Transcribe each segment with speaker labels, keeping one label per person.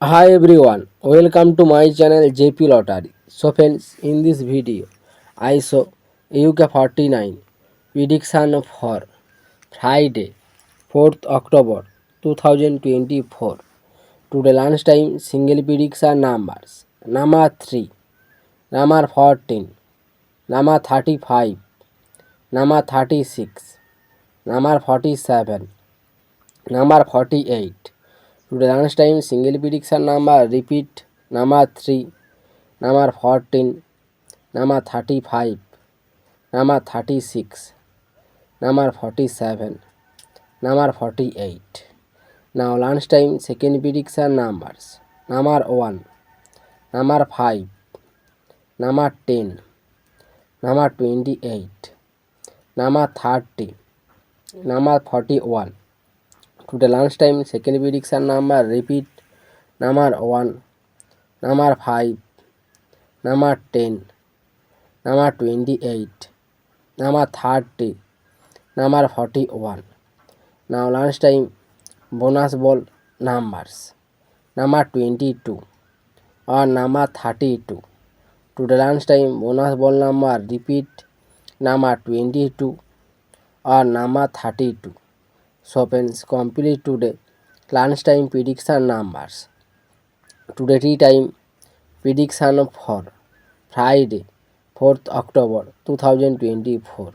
Speaker 1: Hi everyone, welcome to my channel JP Lottery. So friends, in this video, I saw UK 49 prediction for Friday, 4th October 2024. Today lunchtime single prediction numbers. Number 3, number 14, number 35, number 36, number 47, number 48. Today lunchtime single prediction number repeat number 3, number 14, number 35, number 36, number 47, number 48. Now lunchtime second prediction numbers number 1, number 5, number 10, number 28, number 30, number 41. Today lunchtime second prediction number repeat number 1, number 5, number 10, number 28, number 30, number 41. Now lunchtime bonus ball numbers number 22 or number 32. Today lunchtime bonus ball number repeat number 22 or number 32. So friends, complete today lunchtime prediction numbers. Today tea time prediction for Friday 4th October 2024.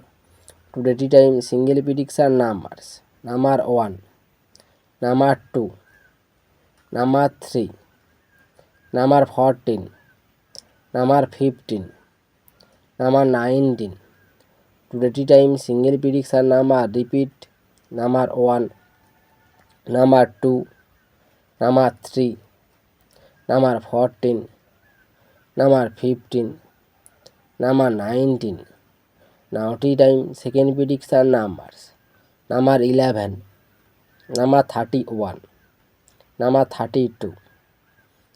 Speaker 1: Today tea time single prediction numbers number 1, number 2, number 3, number 14, number 15, number 19. Today tea time single prediction number repeat number 1, number 2, number 3, number 14, number 15, number 19. Now tea time second prediction numbers number 11, number 31, number 32,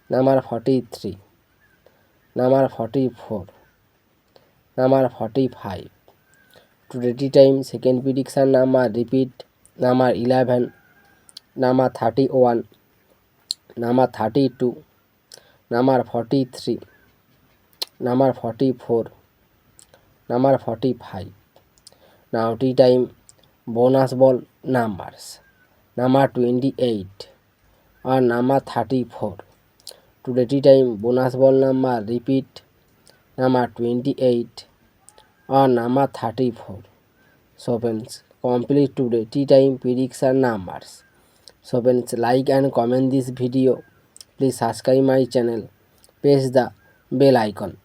Speaker 1: number 43, number 44, number 45. Today tea time second prediction number repeat number 11, number 31, number 32, number 43, number 44, number 45. Now tea time bonus ball numbers number 28 or number 34. Today tea time bonus ball number repeat number 28 or number 34. So friends, complete today tea time prediction numbers. So friends, like and comment this video. Please subscribe my channel. Press the bell icon.